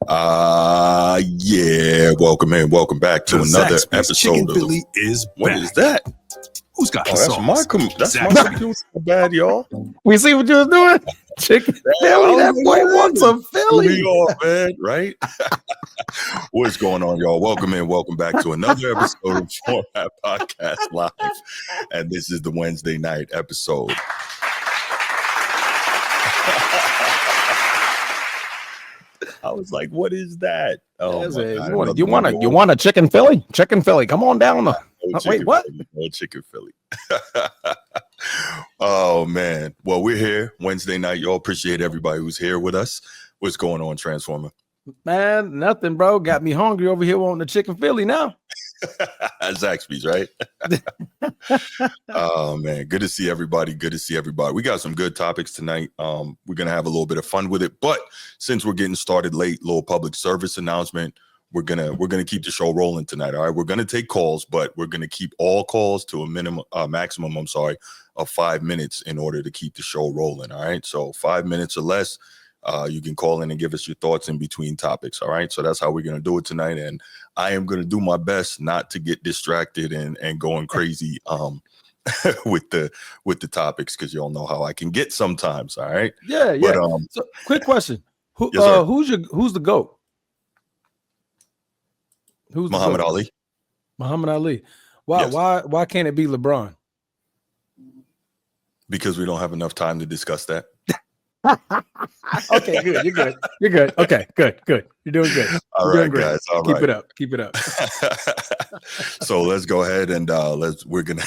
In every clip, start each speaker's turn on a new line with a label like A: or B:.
A: Yeah. Welcome in. Welcome back to another episode
B: Chicken
A: of
B: Philly is
A: What
B: back.
A: is that?
B: Who's got the
A: That's
B: sauce?
A: that's my computer. Bad, y'all.
C: We see what you was doing. Chicken Philly. That boy wants a Philly.
A: New York, man, right? What's going on, y'all? Welcome in. Welcome back to another episode of Format Podcast Live. And this is the Wednesday night episode. I was like, what is that?
C: Oh, you want a chicken Philly? Chicken Philly. Come on down. Wait, what?
A: No chicken Philly. Oh, man. Well, we're here Wednesday night. Y'all appreciate everybody who's here with us. What's going on, Transformer?
C: Man, nothing, bro. Got me hungry over here wanting the chicken Philly now.
A: Zaxby's, right? Oh, man. Good to see everybody. Good to see everybody. We got some good topics tonight. We're going to have a little bit of fun with it. But since we're getting started late, little public service announcement, we're gonna keep the show rolling tonight. All right. We're gonna take calls, but we're gonna keep all calls to a maximum of 5 minutes in order to keep the show rolling. All right. So 5 minutes or less. You can call in and give us your thoughts in between topics. All right. So that's how we're going to do it tonight. And I am going to do my best not to get distracted and going crazy with the topics, because y'all know how I can get sometimes. All right.
C: Yeah.
A: But,
C: so, quick question. Who's the GOAT? Who's
A: Muhammad Ali?
C: Muhammad Ali. Why? Yes. Why can't it be LeBron?
A: Because we don't have enough time to discuss that.
C: Okay, good. You're good. Okay, good. You're doing good.
A: All
C: You're
A: right, guys. All
C: Keep
A: right.
C: Keep it up.
A: So let's go ahead and I'm gonna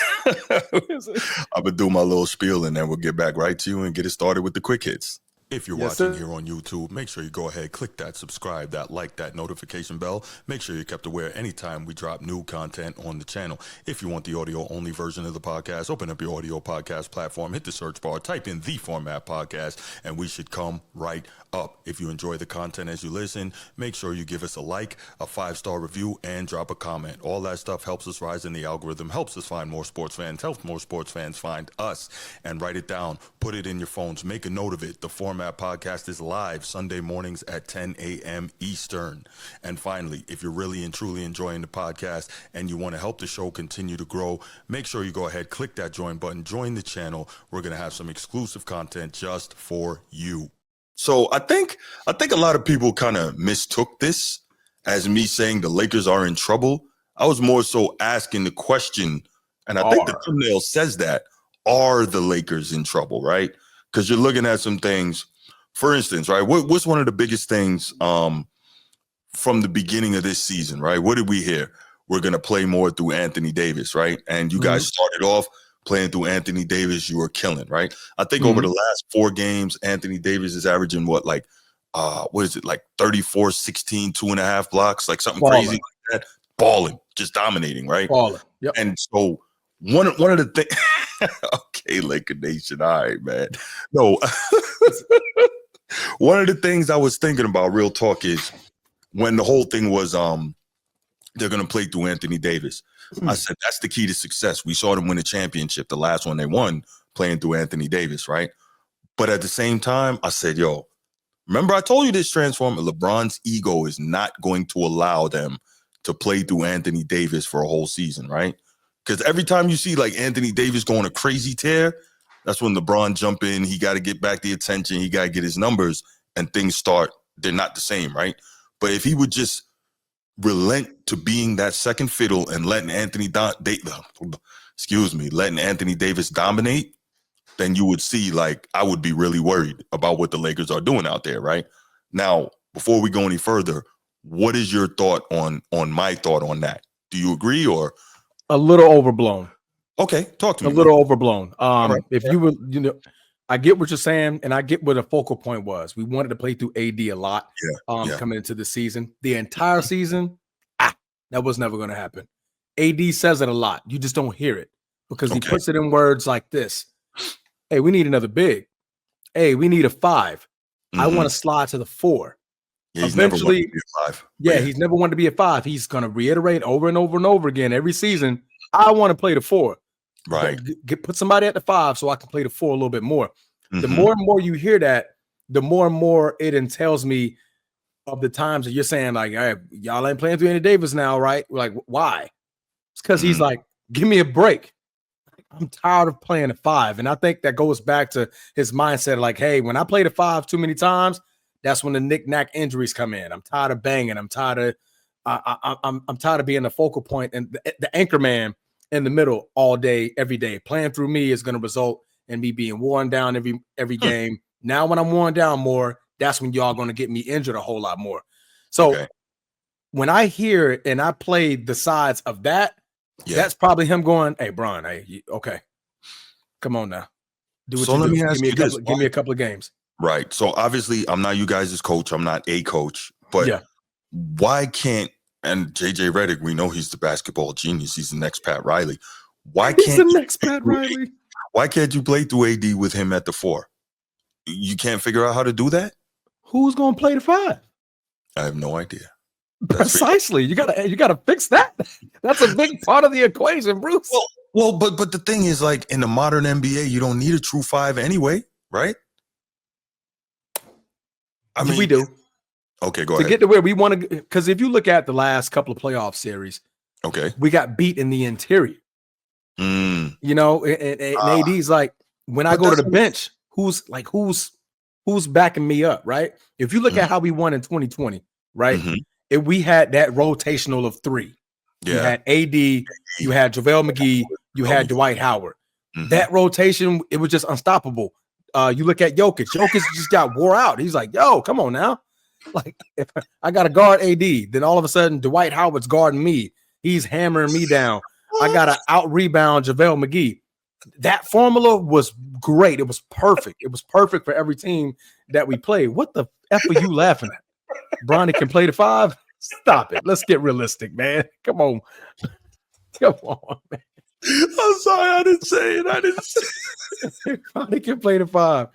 A: do my little spiel, and then we'll get back right to you and get it started with the quick hits. If you're watching here on YouTube, make sure you go ahead, click that subscribe, that like, that notification bell. Make sure you're kept aware anytime we drop new content on the channel. If you want the audio only version of the podcast, open up your audio podcast platform, hit the search bar, type in The Format Podcast, and we should come right up. If you enjoy the content as you listen, make sure you give us a like, a 5-star review, and drop a comment. All that stuff helps us rise in the algorithm, helps us find more sports fans, helps more sports fans find us. And write it down, put it in your phones, make a note of it. The Format Podcast is live Sunday mornings at 10 a.m. Eastern. And finally, if you're really and truly enjoying the podcast and you want to help the show continue to grow, make sure you go ahead, click that join button, join the channel. We're going to have some exclusive content just for you. So I think a lot of people kind of mistook this as me saying the Lakers are in trouble. I was more so asking the question, and I think the thumbnail says that, are the Lakers in trouble, right? Because you're looking at some things. For instance, right, what's one of the biggest things from the beginning of this season, right? What did we hear? We're going to play more through Anthony Davis, right? And you guys started off playing through Anthony Davis. You were killing, right? I think over the last 4 games, Anthony Davis is averaging what is it, like 34, 16, 2.5 blocks, like something crazy like that. Balling, just dominating, right?
C: Balling. Yep.
A: And so one of the things, okay, Laker Nation, all right, man. No, one of the things I was thinking about, real talk, is when the whole thing was they're going to play through Anthony Davis. I said, that's the key to success. We saw them win a championship, the last one they won, playing through Anthony Davis, right? But at the same time, I said, yo, remember I told you this, Transformer, LeBron's ego is not going to allow them to play through Anthony Davis for a whole season, right? Because every time you see like Anthony Davis going a crazy tear, that's when LeBron jump in. He got to get back the attention. He got to get his numbers, and things start. They're not the same, right? But if he would just relent to being that second fiddle and letting Anthony Davis dominate, then you would see, like, I would be really worried about what the Lakers are doing out there, right? Now, before we go any further, what is your thought on my thought on that? Do you agree, or
C: a little overblown?
A: Okay, talk to me.
C: A little overblown. If you were, I get what you're saying, and I get what the focal point was. We wanted to play through AD a lot coming into the season. The entire season, that was never going to happen. AD says it a lot. You just don't hear it because he puts it in words like this. Hey, we need another big. Hey, we need a 5. I want to slide to the 4.
A: Yeah, eventually, never wanted to be a 5.
C: Yeah, he's never wanted to be a 5. He's going to reiterate over and over and over again every season. I want to play the 4.
A: Right.
C: Put somebody at the 5 so I can play the 4 a little bit more. The more and more you hear that, the more and more it entails me of the times that you're saying like, hey, y'all ain't playing through Anthony Davis now, right? We're like, why? It's because he's like, give me a break. I'm tired of playing at 5. And I think that goes back to his mindset like, hey, when I played at 5 too many times, that's when the knick-knack injuries come in. I'm tired of banging. I'm tired of I'm tired of being the focal point and the anchor man in the middle all day, every day. Playing through me is going to result in me being worn down every game. Now, when I'm worn down more, that's when y'all going to get me injured a whole lot more. So when I hear it and I play the sides of that, that's probably him going, hey, Bron, hey, okay, come on now. Do what you do. Give me a couple of games.
A: Right. So obviously, I'm not you guys' coach. I'm not a coach. But why can't, and JJ Redick, we know he's the basketball genius. He's the next Pat Riley. Why can't you play through AD with him at the 4? You can't figure out how to do that?
C: Who's going to play the 5?
A: I have no idea.
C: Precisely. You gotta fix that. That's a big part of the equation, Bruce.
A: Well, but the thing is, like in the modern NBA, you don't need a true 5 anyway, right? I mean,
C: we do.
A: Okay, go ahead.
C: To get to where we want to, because if you look at the last couple of playoff series, we got beat in the interior. You know, and AD's like, when I go to the bench, who's backing me up, right? If you look at how we won in 2020, right? We had that rotational of 3. You had AD, you had JaVale McGee, you had Dwight Howard. That rotation, it was just unstoppable. You look at Jokic. Jokic just got wore out. He's like, yo, come on now. Like, if I got to guard AD, then all of a sudden Dwight Howard's guarding me. He's hammering me down. I got to out-rebound JaVale McGee. That formula was great. It was perfect. It was perfect for every team that we played. What the F are you laughing at? Bronny can play the 5? Stop it. Let's get realistic, man. Come on. Come on, man.
A: I'm sorry. I didn't say it.
C: Bronny can play the 5.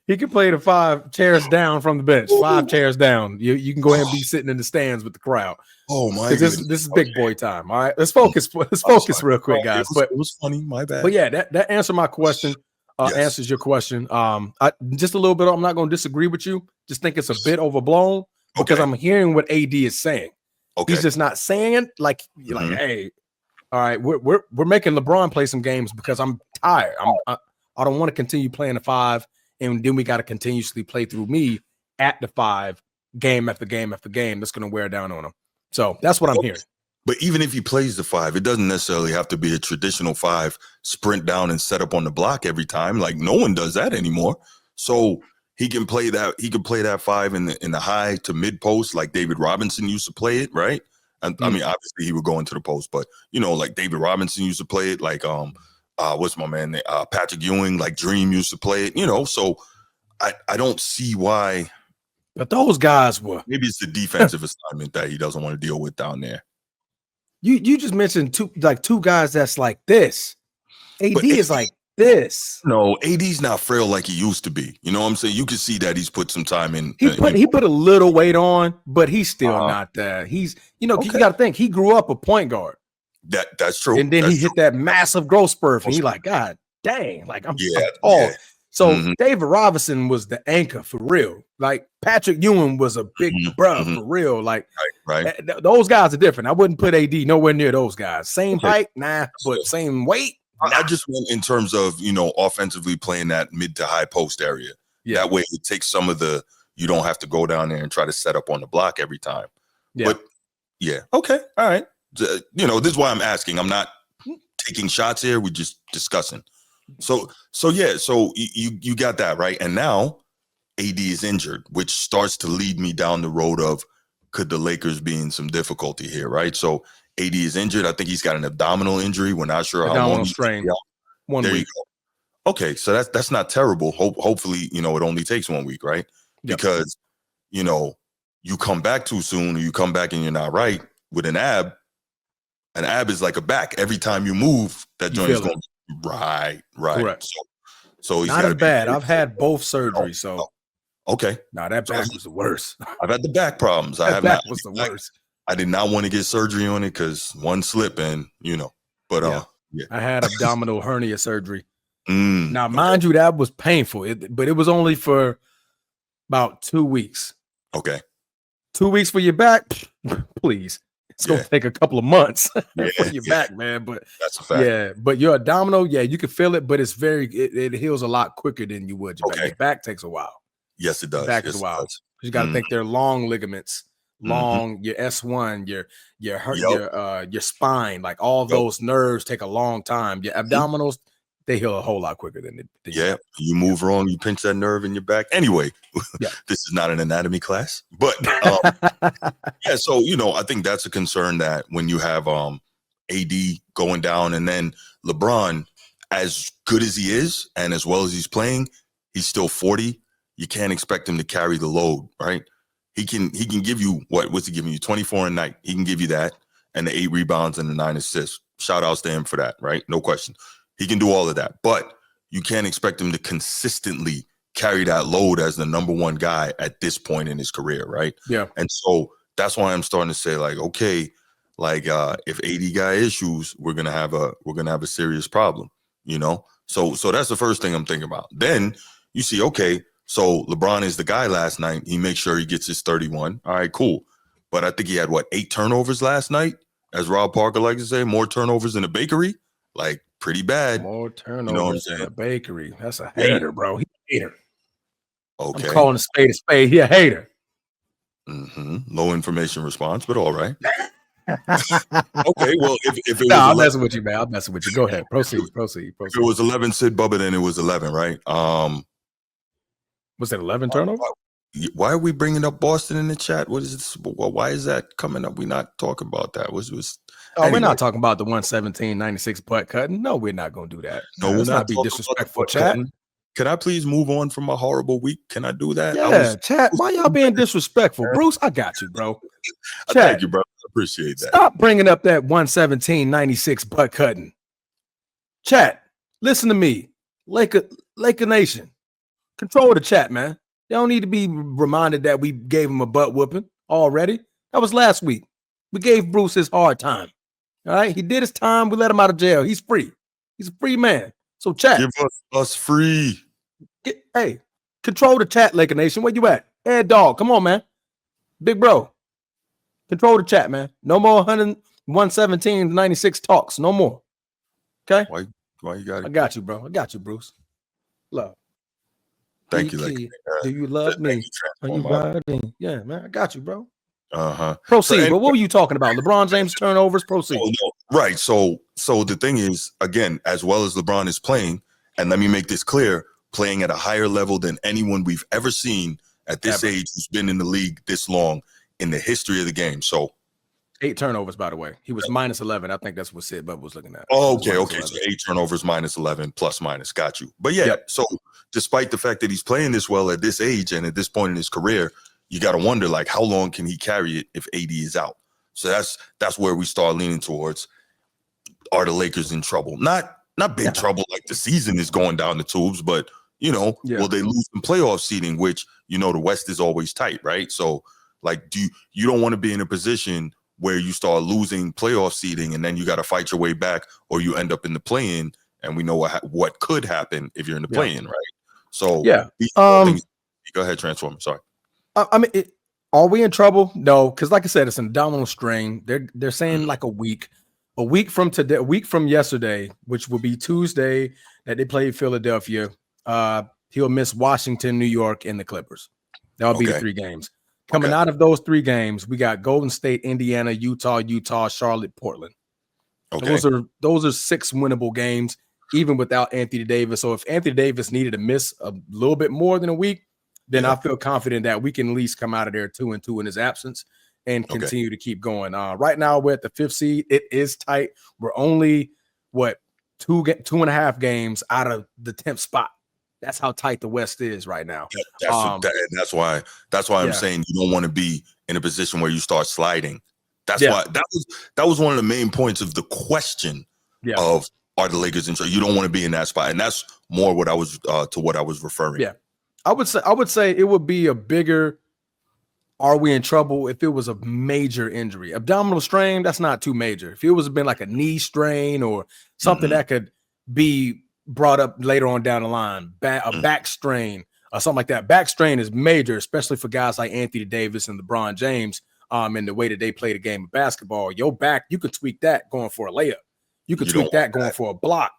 C: He can play the 5 chairs down from the bench. 5 chairs down. You can go ahead and be sitting in the stands with the crowd.
A: Oh my goodness.
C: This is big boy time. All right. Let's focus real quick, guys.
A: It was funny. My bad.
C: But yeah, that answered my question. Answers your question. Just a little bit. I'm not going to disagree with you. Just think it's a bit overblown. Because I'm hearing what AD is saying. He's just not saying it like hey, all right, we're making LeBron play some games because I'm tired. I don't want to continue playing the 5, and then we got to continuously play through me at the 5 game after game after game. That's going to wear down on him. So that's what I'm hearing.
A: But even if he plays the 5, it doesn't necessarily have to be a traditional 5 sprint down and set up on the block every time. Like no one does that anymore. So he can play that. He can play that 5 in the high to mid post, like David Robinson used to play it, right? And I mean, obviously he would go into the post, but you know, like David Robinson used to play it, like what's my man? Patrick Ewing, like Dream used to play it, you know. So I don't see why.
C: But those guys were.
A: Maybe it's the defensive assignment that he doesn't want to deal with down there.
C: You just mentioned two guys that's like this. AD is like this.
A: No, AD's not frail like he used to be. You know what I'm saying? You can see that he's put some time in.
C: He put a little weight on, but he's still not that. He's, you know, you got to think he grew up a point guard.
A: That's true.
C: And then he hit that massive growth spurt, and he like, God dang, like I'm tall. Yeah. So David Robinson was the anchor for real. Like Patrick Ewing was a big bruh for real. Like those guys are different. I wouldn't put AD nowhere near those guys. Same height, but same weight.
A: I just went in terms of, you know, offensively playing that mid to high post area. That way it takes some of the, you don't have to go down there and try to set up on the block every time. But okay. All right. You know, this is why I'm asking. I'm not taking shots here. We're just discussing. So you got that right. And now AD is injured, which starts to lead me down the road of, could the Lakers be in some difficulty here? Right. So AD is injured. I think he's got an abdominal injury. We're not sure how long.
C: Strain. 1
A: there
C: week.
A: You go. Okay, so that's not terrible. Hopefully, you know, it only takes 1 week, right? Yep. Because, you know, you come back too soon, or you come back and you're not right with an ab. An ab is like a back. Every time you move, that joint is going to be right.
C: Correct.
A: So he's
C: not as bad. I've had both surgeries, so
A: okay.
C: Nah, that back was the worst.
A: I've had the back problems.
C: That back was the worst.
A: I did not want to get surgery on it because one slip and, you know, but
C: I had abdominal hernia surgery. Now, mind you, that was painful, but it was only for about 2 weeks.
A: Okay.
C: 2 weeks for your back, please. It's gonna take a couple of months for your back, man. But
A: that's a fact.
C: But your abdominal, you can feel it, but it's it heals a lot quicker than you would your back. Your back takes a while.
A: Yes, it does.
C: Back is a while. You got to think they're long ligaments, your S1, your spine, like all those nerves take a long time. Your abdominals, they heal a whole lot quicker than
A: you move wrong, you pinch that nerve in your back. Anyway, this is not an anatomy class, but so I think that's a concern, that when you have AD going down, and then LeBron, as good as he is and as well as he's playing, he's still 40. You can't expect him to carry the load, right? He can give you what's he giving you? 24 a night. He can give you that, and the 8 rebounds and the 9 assists. Shout outs to him for that, right? No question. He can do all of that, but you can't expect him to consistently carry that load as the number one guy at this point in his career, right?
C: Yeah.
A: And so that's why I'm starting to say, like, okay, like if AD got issues, we're gonna have a serious problem, So that's the first thing I'm thinking about. Then you see, okay, so LeBron is the guy last night. He makes sure he gets his 31. All right, cool. But I think he had 8 turnovers last night, as Rob Parker likes to say, more turnovers than a bakery. Like, pretty bad.
C: More turnovers than a bakery. That's a hater, bro. He's a hater.
A: Okay.
C: I'm calling a spade a spade. He a hater.
A: Low information response, but all right. Okay, well, if it was
C: I'm messing with you, man. I'm messing with you. Go ahead. Proceed.
A: If it was 11, Sid Bubba, then it was 11, right?
C: Was it 11 turnovers?
A: Why are we bringing up Boston in the chat? What is this? Why is that coming up? We're not talking about that.
C: Anyway. We're not talking about the 117-96 butt cutting. No, we're not going to do that.
A: No, we're not
C: be disrespectful, chat.
A: Can I please move on from a horrible week? Can I do that?
C: Yeah, chat. Why y'all being disrespectful? Bruce, I got you, bro.
A: Chat, thank you, bro. I appreciate that.
C: Stop bringing up that 117-96 butt cutting. Chat, listen to me. Laker Nation. Control the chat, man. They don't need to be reminded that we gave him a butt whooping already. That was last week. We gave Bruce his hard time. All right. He did his time. We let him out of jail. He's free. He's a free man. So chat.
A: Give us free.
C: Hey, control the chat, Laker Nation. Where you at? Hey, dog. Come on, man. Big bro. Control the chat, man. No more 117-96 talks. No more. Okay?
A: Why you got it?
C: I got you, bro. I got you, Bruce. Love.
A: Thank you, Laker.
C: Do you love me? Are you riding? Yeah, man. I got you, bro.
A: So,
C: Proceed. But what were you talking about? LeBron James turnovers? Proceed.
A: Right. So the thing is, again, as well as LeBron is playing, and let me make this clear, playing at a higher level than anyone we've ever seen at this age who's been in the league this long in the history of the game. So
C: 8 turnovers, by the way. He was minus 11. I think that's what Sid Bubba was looking at.
A: Oh, okay. So 8 turnovers minus 11 plus minus. Got you. But so despite the fact that he's playing this well at this age and at this point in his career, you got to wonder, like, how long can he carry it if AD is out? So that's where we start leaning towards, are the Lakers in trouble? Not big trouble, like the season is going down the tubes, but, will they lose in playoff seeding, which, the West is always tight, right? So, like, you don't want to be in a position where you start losing playoff seeding and then you got to fight your way back, or you end up in the play-in, and we know what could happen if you're in the play-in, right? So, go ahead, Transformer. Sorry.
C: I mean, are we in trouble? No, because like I said, it's an abdominal strain. They're saying like a week from today, a week from yesterday, which will be Tuesday that they play Philadelphia. He'll miss Washington, New York, and the Clippers. That'll be the 3 games. Coming out of those 3 games, we got Golden State, Indiana, Utah, Charlotte, Portland. Okay. Those are 6 winnable games, even without Anthony Davis. So if Anthony Davis needed to miss a little bit more than a week, then I feel confident that we can at least come out of there 2-2 in his absence and continue to keep going. Right now, we're at the 5th seed. It is tight. We're only, 2.5 games out of the 10th spot. That's how tight the West is right now.
A: That's why I'm saying you don't want to be in a position where you start sliding. That's why that was one of the main points of the question of, are the Lakers in trouble? You don't want to be in that spot, and that's more what I was referring.
C: Yeah. I would say it would be a bigger, are we in trouble, if it was a major injury. Abdominal strain, that's not too major. If it was been like a knee strain or something that could be brought up later on down the line, a back strain, something like that. Back strain is major, especially for guys like Anthony Davis and LeBron James. And the way that they play the game of basketball, your back, you could tweak that going for a layup. You could tweak that going for a block,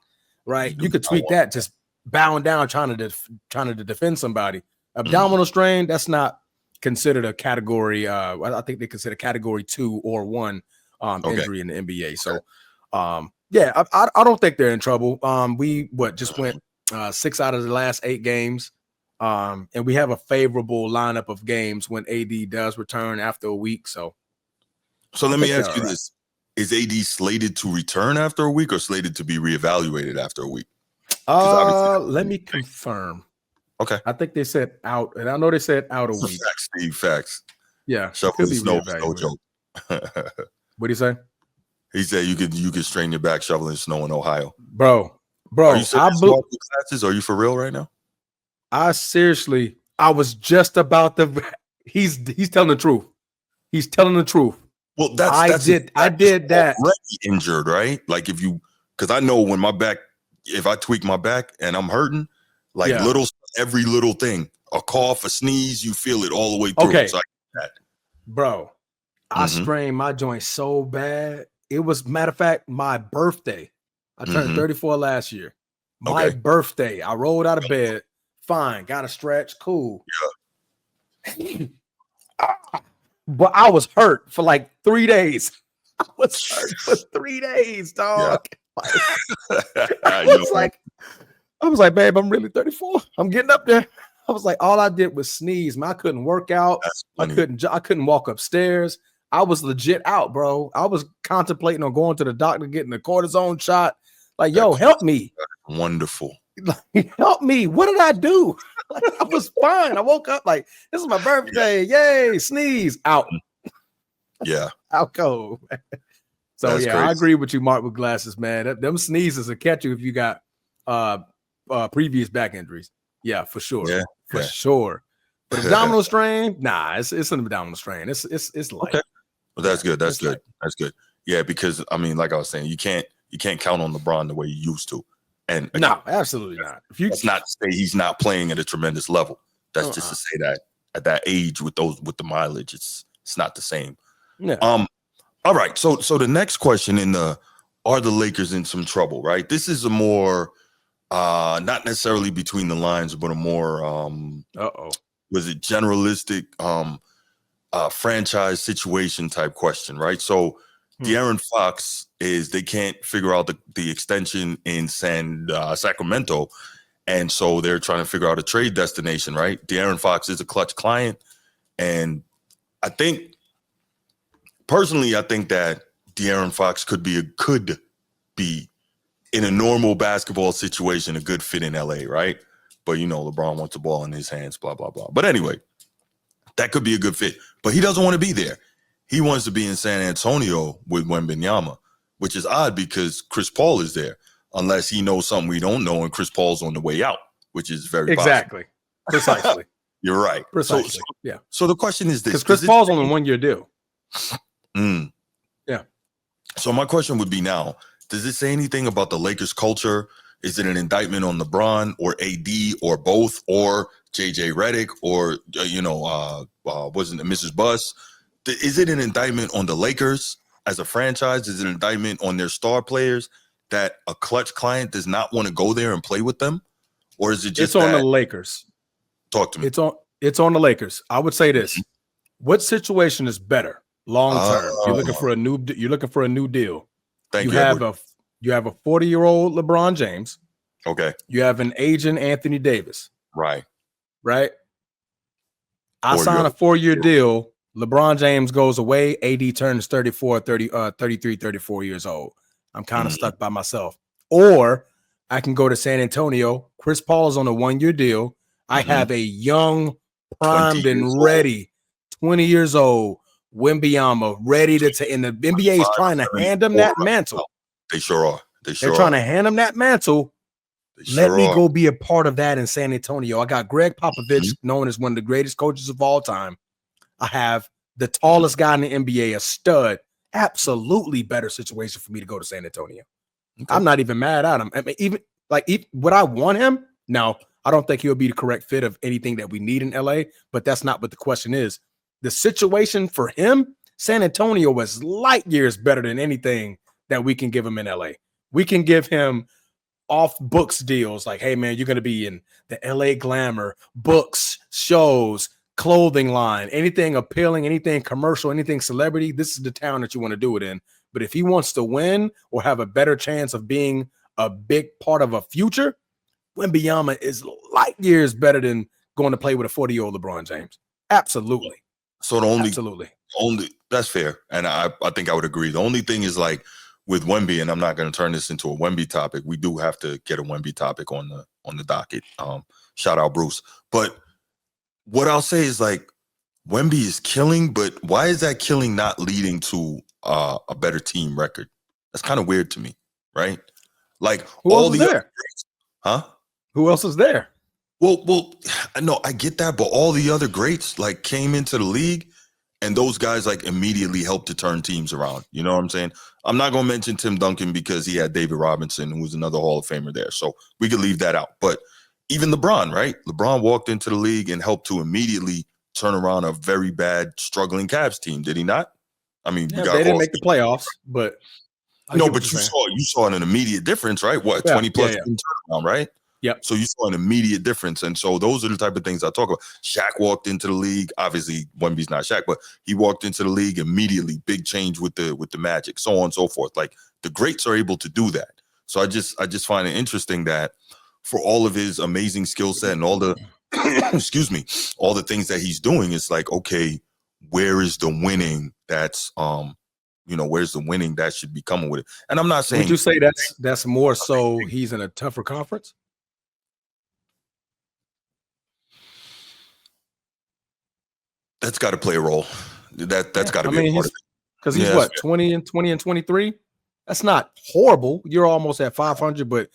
C: right? You could tweak that just bowing down, trying to defend somebody. Abdominal strain, that's not considered a category. I think they consider category 2 or 1 injury in the NBA. So, yeah, I don't think they're in trouble. We just went 6 out of the last 8 games. And we have a favorable lineup of games when AD does return after a week. So
A: let me ask you this. Is AD slated to return after a week or slated to be reevaluated after a week?
C: Let me confirm.
A: Okay.
C: I think they said out, and I know they said out a week.
A: Facts, Steve, facts.
C: Yeah.
A: Shoveling snow, no joke.
C: What'd he say?
A: He said you could strain your back shoveling snow in Ohio.
C: Bro.
A: Are you classes? Are you for real right now?
C: I was just about to. He's telling the truth. He's telling the truth.
A: Well,
C: I did that.
A: Already injured, right? Like because I know when if I tweak my back and I'm hurting, every little thing, a cough, a sneeze, you feel it all the way through.
C: Okay,
A: so I get that.
C: Bro, I strained my joint so bad. It was, matter of fact, my birthday. I turned 34 last year. My birthday. I rolled out of bed. Fine, got a stretch, cool.
A: Yeah.
C: But I was hurt for like 3 days. I was hurt for 3 days, dog. Yeah. I was like, babe, I'm really 34. I'm getting up there. I was like, all I did was sneeze. I couldn't work out. I couldn't walk upstairs. I was legit out, bro. I was contemplating on going to the doctor, getting a cortisone shot. Like, yo, help me.
A: Wonderful.
C: Help me. What did I do? I was fine. I woke up like, this is my birthday. Yay, sneeze, out.
A: Yeah.
C: Out cold. So that's crazy. I agree with you, Mark, with glasses, man. Them sneezes will catch you if you got previous back injuries. Yeah, for sure.
A: Yeah,
C: for sure. But abdominal strain, nah, it's an abdominal strain. It's light.
A: Okay. Well, that's good. That's good. Light. That's good. Yeah, because I mean, like I was saying, you can't count on LeBron the way you used to. And again,
C: no, absolutely not.
A: That's not to say he's not playing at a tremendous level. That's just to say that at that age with the mileage, it's not the same.
C: Yeah.
A: All right. So the next question are the Lakers in some trouble? Right. This is a more not necessarily between the lines, but a more was it generalistic franchise situation type question, right? So De'Aaron Fox they can't figure out the extension in Sacramento, and so they're trying to figure out a trade destination, right? De'Aaron Fox is a clutch client, and I think that De'Aaron Fox could be in a normal basketball situation a good fit in LA, right? But LeBron wants the ball in his hands, blah blah blah. But anyway, that could be a good fit, but he doesn't want to be there. He wants to be in San Antonio with Wembanyama, which is odd because Chris Paul is there, unless he knows something we don't know and Chris Paul's on the way out, which is very
C: possible. Precisely.
A: You're right.
C: Precisely. Yeah.
A: So the question is this:
C: because Chris Paul's on a 1-year deal.
A: Yeah. So my question would be now: does it say anything about the Lakers culture? Is it an indictment on LeBron or AD or both or JJ Redick or wasn't it Mrs. Buss? Is it an indictment on the Lakers as a franchise? Is it an indictment on their star players that a clutch client does not want to go there and play with them? Or is it just
C: on the Lakers?
A: Talk to me.
C: It's on the Lakers. I would say this. What situation is better long term? You're looking for a new deal.
A: Thank you.
C: You have a 40-year-old LeBron James.
A: Okay.
C: You have an aging Anthony Davis.
A: Right.
C: I sign a 4-year deal. LeBron James goes away. AD turns 33, 34 years old. I'm kind of stuck by myself. Or I can go to San Antonio. Chris Paul is on a 1-year deal. I have a young, primed and ready, 20 years old, Wembanyama, ready to take. And the NBA is trying to hand him that mantle.
A: They sure are.
C: They're trying to hand him that mantle. Let me go be a part of that in San Antonio. I got Greg Popovich, known as one of the greatest coaches of all time. I have the tallest guy in the NBA, a stud. Absolutely better situation for me to go to San Antonio. Okay. I'm not even mad at him. I mean, even would I want him? No, I don't think he'll be the correct fit of anything that we need in LA, but that's not what the question is. The situation for him, San Antonio was light years better than anything that we can give him in LA. We can give him off books deals like, hey man, you're going to be in the LA Glamour, books, shows, clothing line, anything appealing, anything commercial, anything celebrity. This is the town that you want to do it in. But if he wants to win or have a better chance of being a big part of a future, Wembanyama is light years better than going to play with a 40-year-old LeBron James. Absolutely.
A: So only that's fair. And I think I would agree. The only thing is like with Wemby, and I'm not going to turn this into a Wemby topic. We do have to get a Wemby topic on the docket. Shout out Bruce. But what I'll say is like Wemby is killing, but why is that killing not leading to a better team record? That's kind of weird to me, right? Like
C: who all the there?
A: Huh?
C: Who else is there?
A: Well, no, I get that, but all the other greats like came into the league, and those guys like immediately helped to turn teams around. You know what I'm saying? I'm not going to mention Tim Duncan because he had David Robinson, who was another Hall of Famer there, so we could leave that out. But even LeBron, right? LeBron walked into the league and helped to immediately turn around a very bad, struggling Cavs team. Did he not? I mean,
C: they didn't make the playoffs, but
A: no, but you saw an immediate difference, right? What, 20 plus turnaround, right?
C: Yep.
A: So you saw an immediate difference. And so those are the type of things I talk about. Shaq walked into the league. Obviously, Wemby's not Shaq, but he walked into the league immediately. Big change with the Magic, so on and so forth. Like the greats are able to do that. So I just find it interesting that for all of his amazing skill set and all the excuse me, all the things that he's doing, it's like, okay, where is the winning that's where's the winning that should be coming with it? And I'm not saying.
C: Would you say that's more so he's in a tougher conference?
A: That's got to play a role. That's got to be a part of it.
C: Because he's what, 20 and 23? That's not horrible. You're almost at 500, but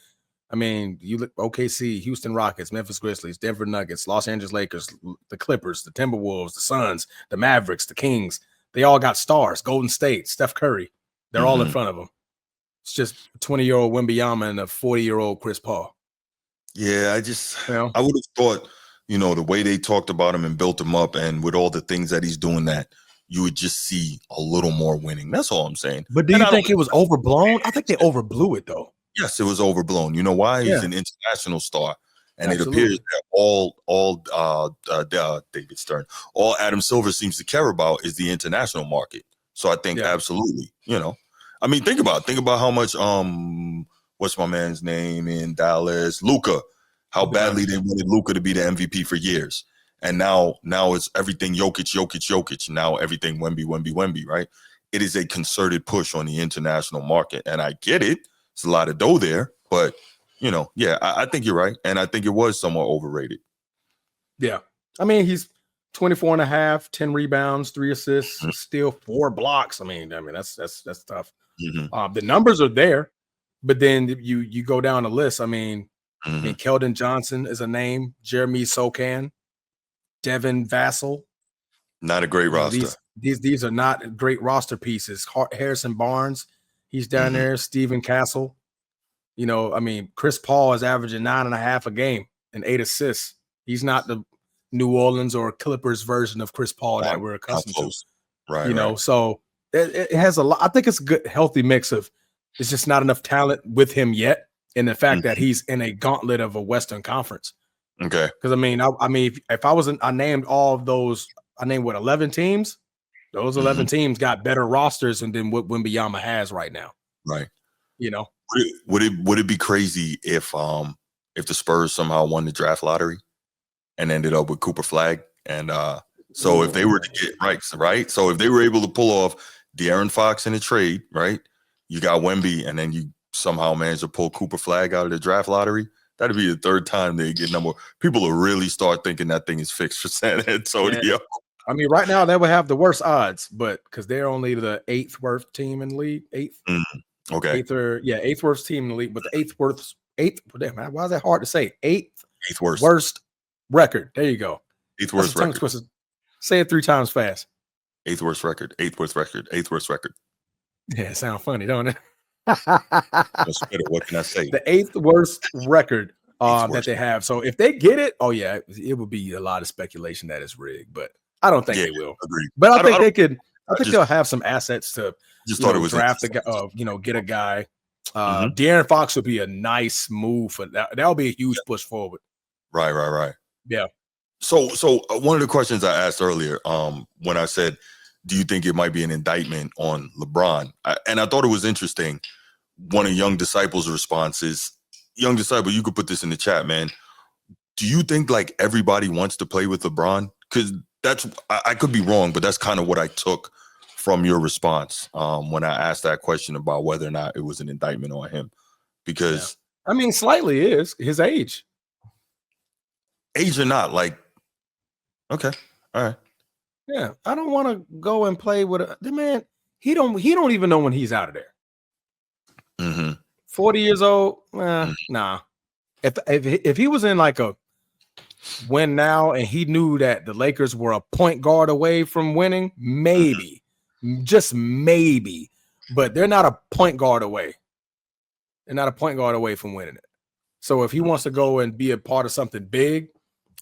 C: I mean, you look OKC, Houston Rockets, Memphis Grizzlies, Denver Nuggets, Los Angeles Lakers, the Clippers, the Timberwolves, the Suns, the Mavericks, the Kings. They all got stars. Golden State, Steph Curry. They're all in front of them. It's just a 20-year-old Wembanyama and a 40-year-old Chris Paul.
A: Yeah, I would have thought, the way they talked about him and built him up, and with all the things that he's doing, that you would just see a little more winning. That's all I'm saying.
C: But do you think it was overblown? I think they overblew it, though.
A: Yes, it was overblown. You know why? He's an international star. And it appears that all David Stern, all Adam Silver seems to care about is the international market. So I think absolutely, I mean, think about how much what's my man's name in Dallas? Luka. How badly they wanted Luka to be the MVP for years. And now it's everything Jokic. Now everything Wemby, right? It is a concerted push on the international market. And I get it. It's a lot of dough there, but I think you're right. And I think it was somewhat overrated.
C: Yeah. I mean, he's 24 and a half, 10 rebounds, 3 assists, still 4 blocks. I mean, that's tough. The numbers are there, but then you go down the list. I mean, Keldon Johnson is a name, Jeremy Sokan, Devin Vassell.
A: Not a great roster.
C: These are not great roster pieces. Harrison Barnes, he's down there. Steven Castle. I mean, Chris Paul is averaging 9.5 a game and 8 assists. He's not the New Orleans or Clippers version of Chris Paul that we're accustomed to.
A: Right.
C: So it has a lot. I think it's a good, healthy mix of it's just not enough talent with him yet. And the fact that he's in a gauntlet of a Western Conference.
A: Okay.
C: Because I mean, if I named all of those, I named 11 teams. Those 11 teams got better rosters than what Wembanyama has right now.
A: Right.
C: Would
A: it be crazy if the Spurs somehow won the draft lottery and ended up with Cooper Flag? And so if they were to get right, so if they were able to pull off De'Aaron Fox in a trade, right, you got Wemby, and then you somehow managed to pull Cooper Flag out of the draft lottery, that'd be the third time they get number. People will really start thinking that thing is fixed for San Antonio. Yeah.
C: I mean, right now they would have the worst odds, but because they're only the 8th worst team in the league, 8th.
A: Okay.
C: 8th worst team in the league, but the 8th. Damn, why is that hard to say? 8th
A: worst
C: record. There you go.
A: 8th worst record.
C: Say it 3 times fast.
A: 8th worst record. 8th worst record. 8th worst record.
C: Yeah, it sounds funny, don't it?
A: What can I say?
C: The 8th worst record that they have. So if they get it, oh yeah, it would be a lot of speculation that it's rigged, but I don't think they will.
A: Agreed.
C: But I think they could. I think they'll have some assets to draft a guy, get a guy. De'Aaron Fox would be a nice move for that. That'll be a huge push forward.
A: Right.
C: Yeah.
A: So one of the questions I asked earlier, when I said, do you think it might be an indictment on LeBron? And I thought it was interesting. One of Young Disciple's responses, Young Disciple, you could put this in the chat, man. Do you think like everybody wants to play with LeBron? Because I could be wrong, but that's kind of what I took from your response when I asked that question about whether or not it was an indictment on him. Because
C: I mean, slightly is his age.
A: Age or not, like, okay, all right.
C: Yeah, I don't want to go and play with the man. He don't even know when he's out of there. 40 years old, nah. If he was in like a win now and he knew that the Lakers were a point guard away from winning, maybe, just maybe, but they're not a point guard away. They're not a point guard away from winning it. So if he wants to go and be a part of something big,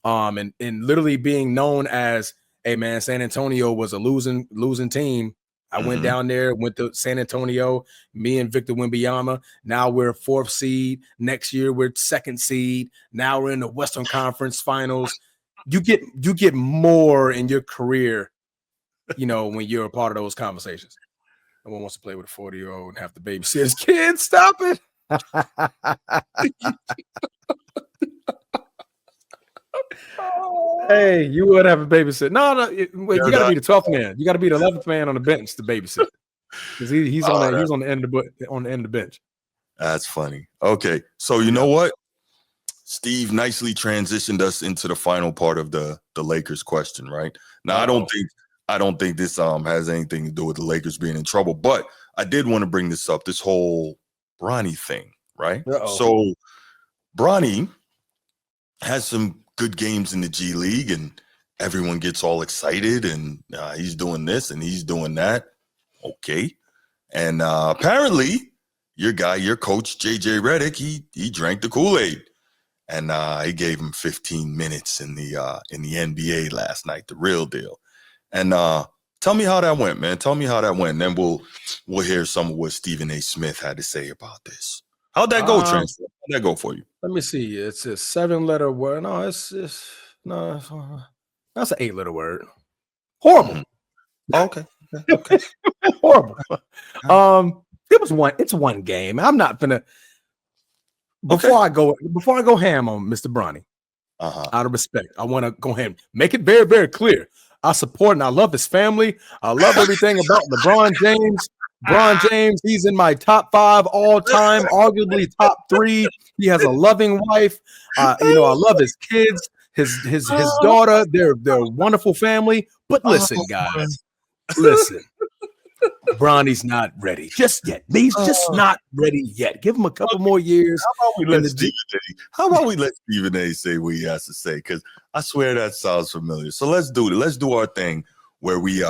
C: and literally being known as, hey man, San Antonio was a losing team. I went down there, went to San Antonio, me and Victor Wembanyama. Now we're 4th seed. Next year we're 2nd seed. Now we're in the Western Conference Finals. You get more in your career, when you're a part of those conversations. No one wants to play with a 40-year-old and have to babysit his kids. Stop it. Hey, you would have a babysit. No, you got to be the 12th man. You got to be the 11th man on the bench to babysit, because he's on the end of the bench.
A: That's funny. Okay, so you know what? Steve nicely transitioned us into the final part of the Lakers question. Right now, I don't think this has anything to do with the Lakers being in trouble, but I did want to bring this up. This whole Bronny thing, right? So Bronny has some good games in the G League and everyone gets all excited and he's doing this and he's doing that. Okay. And apparently your coach, JJ Redick, he drank the Kool-Aid and he gave him 15 minutes in the NBA last night, the real deal. And tell me how that went, man. Tell me how that went. And then we'll hear some of what Stephen A. Smith had to say about this. How'd that go, Transfer? How'd that go for you?
C: Let me see. It's a 7-letter word. No, that's an 8-letter word. Horrible.
A: Okay.
C: Horrible. It's one game. I'm not gonna. Before I go ham on Mr. Bronny, out of respect, I want to go ahead and make it very, very clear. I support and I love his family. I love everything about LeBron James. LeBron James, he's in my top 5 all time, arguably top 3. He has a loving wife. I love his kids, his daughter. They're a wonderful family. But listen, guys, listen. Bronny's not ready just yet. He's just not ready yet. Give him a couple more years.
A: How about we let Stephen A. say what he has to say? Because I swear that sounds familiar. So let's do it. Let's do our thing where we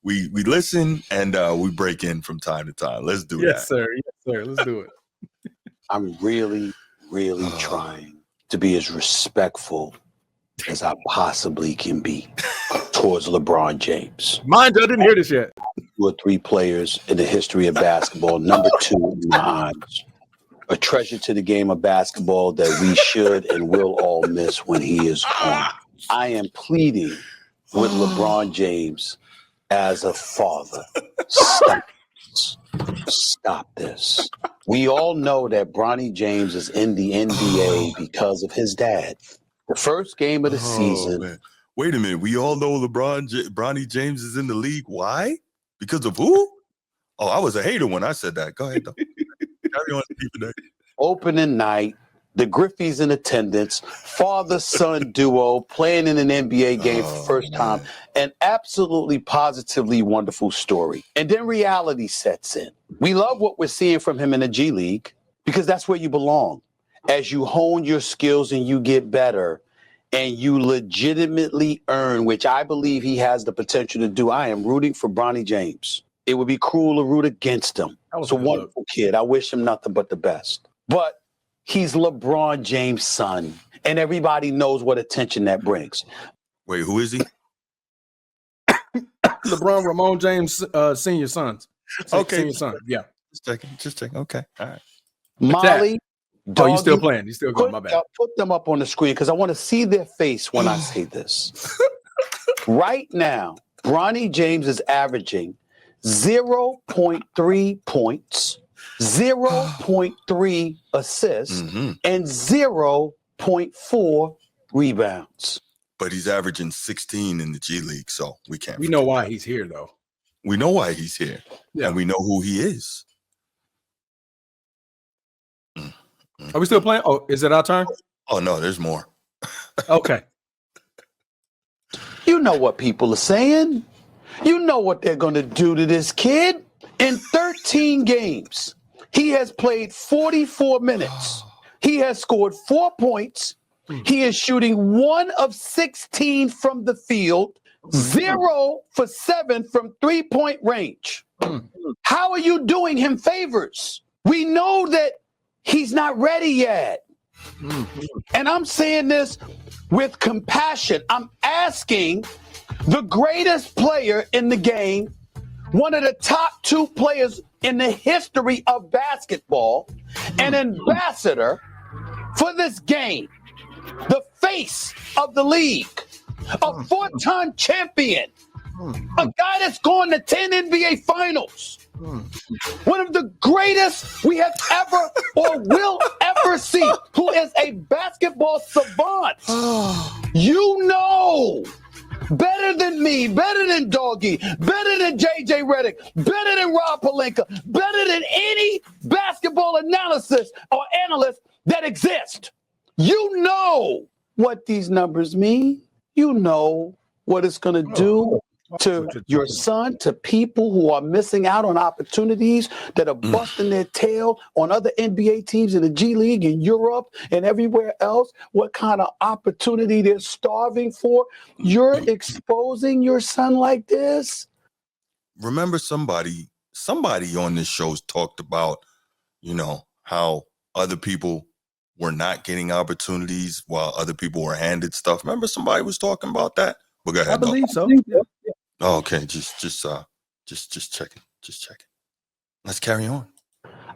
A: listen and we break in from time to time. Let's do that.
C: Yes, sir. Let's do it.
B: I'm really, really trying to be as respectful as I possibly can be towards LeBron James.
C: Mind you, I didn't hear this yet.
B: 2 or 3 players in the history of basketball. Number 2 in my eyes. A treasure to the game of basketball that we should and will all miss when he is gone. I am pleading with LeBron James as a father. Stop this. We all know that Bronny James is in the NBA because of his dad. The first game of the season.
A: Man. Wait a minute. We all know Bronny James is in the league. Why? Because of who? Oh, I was a hater when I said that. Go ahead, though. Carry on, Stephen A.
B: Opening night, the Griffies in attendance, father-son duo playing in an NBA game for the first time. An absolutely, positively wonderful story. And then reality sets in. We love what we're seeing from him in the G League because that's where you belong. As you hone your skills and you get better and you legitimately earn, which I believe he has the potential to do, I am rooting for Bronny James. It would be cruel to root against him. He's a wonderful kid. I wish him nothing but the best. But He's LeBron James' son, and everybody knows what attention that brings.
A: Wait, who is he?
C: LeBron Ramon James senior sons.
A: Okay.
C: Senior son. Yeah.
A: Just checking. Okay. All right.
B: Molly.
C: Doggy, you still playing? You still going? My bad.
B: Put them up on the screen because I want to see their face when I say this. Right now, Bronny James is averaging 0.3 points, 0.3 assists, and 0.4 rebounds.
A: But he's averaging 16 in the G League, so we can't.
C: We know why he's here, though.
A: We know why he's here, and we know who he is.
C: Are we still playing? Oh, is it our turn?
A: Oh, no, there's more.
C: Okay.
B: You know what people are saying. You know what they're going to do to this kid. In 13 games, he has played 44 minutes. He has scored 4 points. He is shooting 1 of 16 from the field, 0 for 7 from three-point range. How are you doing him favors? We know that he's not ready yet. And I'm saying this with compassion. I'm asking the greatest player in the game, one of the top 2 players in the history of basketball, an ambassador for this game, the face of the league, a 4-time champion, a guy that's gone to 10 NBA finals, one of the greatest we have ever or will ever see, who is a basketball savant. You know, better than me, better than Doggy, better than JJ Redick, better than Rob Pelinka, better than any basketball analysis or analyst that exists. You know what these numbers mean. You know what it's going to do to your son, to people who are missing out on opportunities, that are busting their tail on other NBA teams in the G League in Europe and everywhere else, what kind of opportunity they're starving for. You're exposing your son like this.
A: Remember somebody on this show's talked about, how other people were not getting opportunities while other people were handed stuff. Remember somebody was talking about that? Well, go ahead.
C: I believe so. Yeah.
A: Oh, okay, just checking. Let's carry on.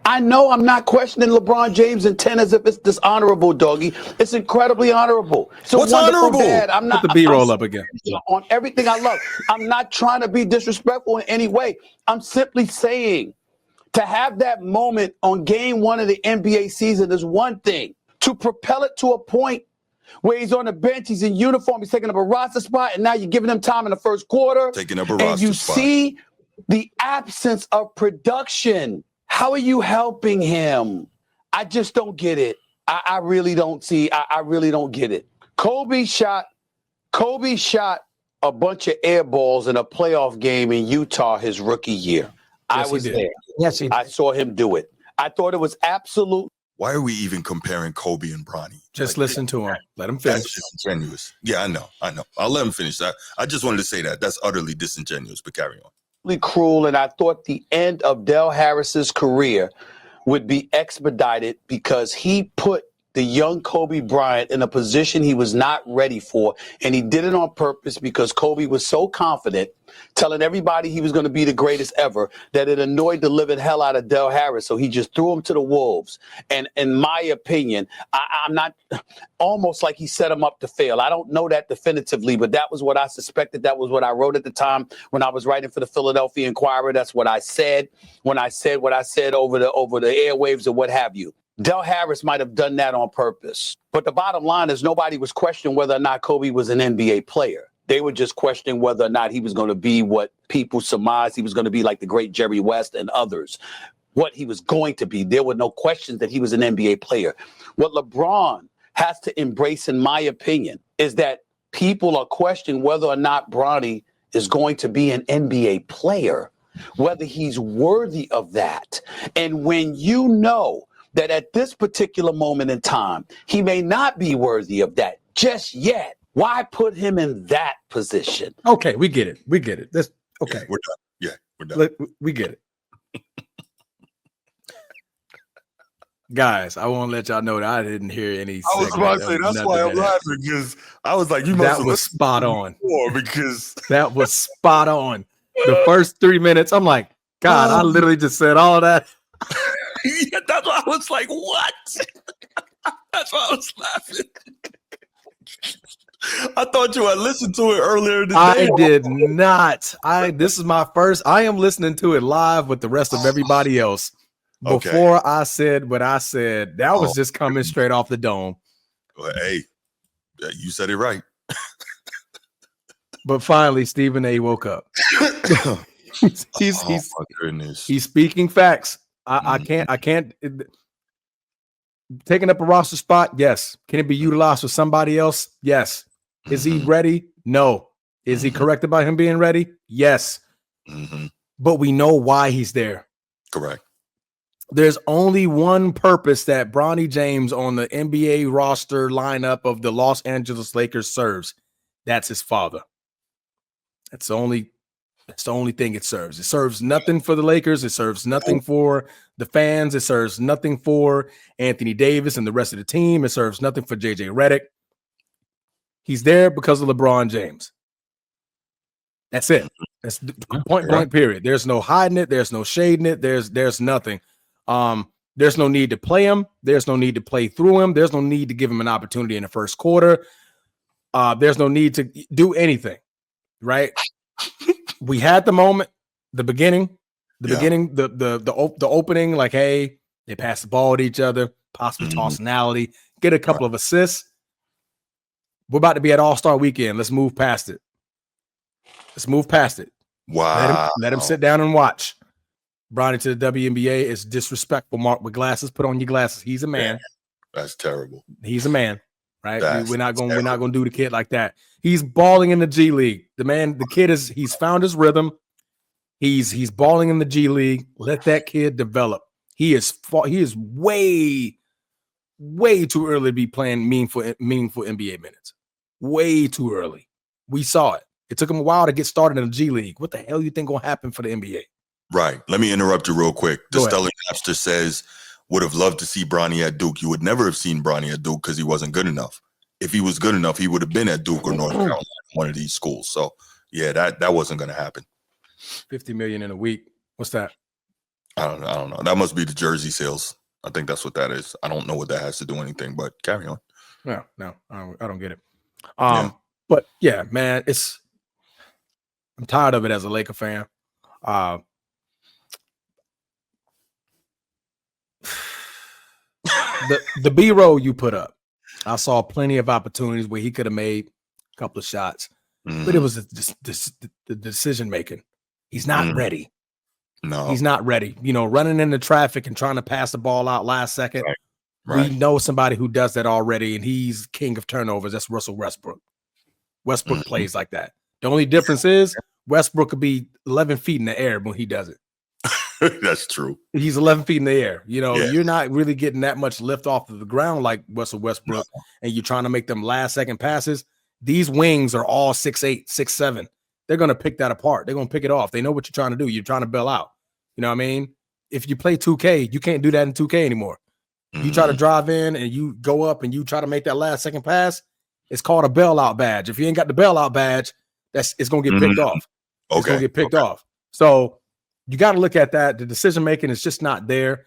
B: I know I'm not questioning LeBron James' intent as if it's dishonorable, Doggy. It's incredibly honorable. So
A: what's honorable?
B: Dad. I'm not.
C: Put the B-roll up again.
B: On everything I love. I'm not trying to be disrespectful in any way. I'm simply saying to have that moment on game 1 of the NBA season is one thing. To propel it to a point where he's on the bench, he's in uniform, he's taking up a roster spot, and now you're giving him time in the first quarter.
A: Taking up a roster spot.
B: And you see the absence of production. How are you helping him? I just don't get it. I really don't see. I really don't get it. Kobe shot a bunch of air balls in a playoff game in Utah his rookie year.
C: Yes,
B: I was there.
C: Yes, he did.
B: I saw him do it. I thought it was absolute.
A: Why are we even comparing Kobe and Bronny?
C: Just listen to him. Let him finish.
A: That's disingenuous. Yeah, I know. I'll let him finish. I just wanted to say that. That's utterly disingenuous, but carry on.
B: Cruel, and I thought the end of Del Harris's career would be expedited because he put the young Kobe Bryant in a position he was not ready for, and he did it on purpose because Kobe was so confident, telling everybody he was going to be the greatest ever, that it annoyed the living hell out of Del Harris, so he just threw him to the wolves. And in my opinion, I'm not almost like he set him up to fail. I don't know that definitively, but that was what I suspected. That was what I wrote at the time when I was writing for the Philadelphia Inquirer. That's what I said when I said what I said over the airwaves or what have you. Del Harris might have done that on purpose. But the bottom line is nobody was questioning whether or not Kobe was an NBA player. They were just questioning whether or not he was going to be what people surmised he was going to be, like the great Jerry West and others, what he was going to be. There were no questions that he was an NBA player. What LeBron has to embrace, in my opinion, is that people are questioning whether or not Bronny is going to be an NBA player, whether he's worthy of that. And when you know that at this particular moment in time, he may not be worthy of that just yet, why put him in that position?
C: Okay, we get it. That's okay.
A: Yeah, we're done.
C: We get it. Guys, I won't let y'all know that I didn't hear any.
A: I was about to say that's why I'm laughing, because I was like, you must have
C: listened spot on.
A: Because
C: that was spot on. The first 3 minutes, I'm like, God, I literally just said all that.
A: Yeah, that's why I was like, what? That's why I was laughing. I thought you had listened to it earlier today.
C: I did not. This is my first. I am listening to it live with the rest of everybody else. Before I said what I said, that was just coming straight off the dome.
A: Well, hey, you said it right.
C: But finally, Stephen A. woke up. he's speaking facts. I can't. Taking up a roster spot, yes. Can it be utilized for somebody else? Yes. Is he ready? No. Is he correct about him being ready? Yes. But we know why he's there.
A: Correct.
C: There's only one purpose that Bronny James on the NBA roster lineup of the Los Angeles Lakers serves. That's his father. That's the only thing it serves. It serves nothing for the Lakers. It serves nothing for the fans. It serves nothing for Anthony Davis and the rest of the team. It serves nothing for JJ Redick. He's there because of LeBron James. That's it. That's point blank period. There's no hiding it. There's no shading it. There's nothing. There's no need to play him. There's no need to play through him. There's no need to give him an opportunity in the first quarter. There's no need to do anything, right? We had the moment, the beginning, the opening, like, hey, they pass the ball to each other, possibly tossing, get a couple of assists. We're about to be at All-Star Weekend. Let's move past it.
A: Wow.
C: Let him sit down and watch. Bronny to the WNBA is disrespectful. Mark with glasses. Put on your glasses. He's a man.
A: That's terrible.
C: He's a man, right? We're not gonna do the kid like that. He's balling in the G League. The kid he's found his rhythm. He's balling in the G League. Let that kid develop. He is way too early to be playing meaningful NBA minutes. Way too early. We saw it. It took him a while to get started in the G League. What the hell you think gonna happen for the NBA?
A: Right. Let me interrupt you real quick. The Stellar Napster says, would have loved to see Bronny at Duke. You would never have seen Bronny at Duke because he wasn't good enough. If he was good enough, he would have been at Duke or North Carolina, one of these schools. So, yeah, that wasn't going to happen.
C: $50 million in a week. What's that?
A: I don't know. That must be the jersey sales. I think that's what that is. I don't know what that has to do anything, but carry on.
C: No, I don't get it. But yeah, man, I'm tired of it as a Laker fan. The B-roll you put up, I saw plenty of opportunities where he could have made a couple of shots, but it was the decision making. He's not ready.
A: No,
C: he's not ready. Running into traffic and trying to pass the ball out last second.
A: Right.
C: We know somebody who does that already, and he's king of turnovers. That's Russell Westbrook. Westbrook plays like that. The only difference is Westbrook could be 11 feet in the air when he does it.
A: That's true.
C: He's 11 feet in the air. You're not really getting that much lift off of the ground like Russell Westbrook, and you're trying to make them last second passes. These wings are all 6'8", 6'7". They're going to pick that apart. They're going to pick it off. They know what you're trying to do. You're trying to bail out. You know what I mean? If you play 2K, you can't do that in 2K anymore. You try to drive in and you go up and you try to make that last second pass. It's called a bailout badge. If you ain't got the bailout badge, it's going to get picked off. It's going to get picked off. So you got to look at that. The decision making is just not there.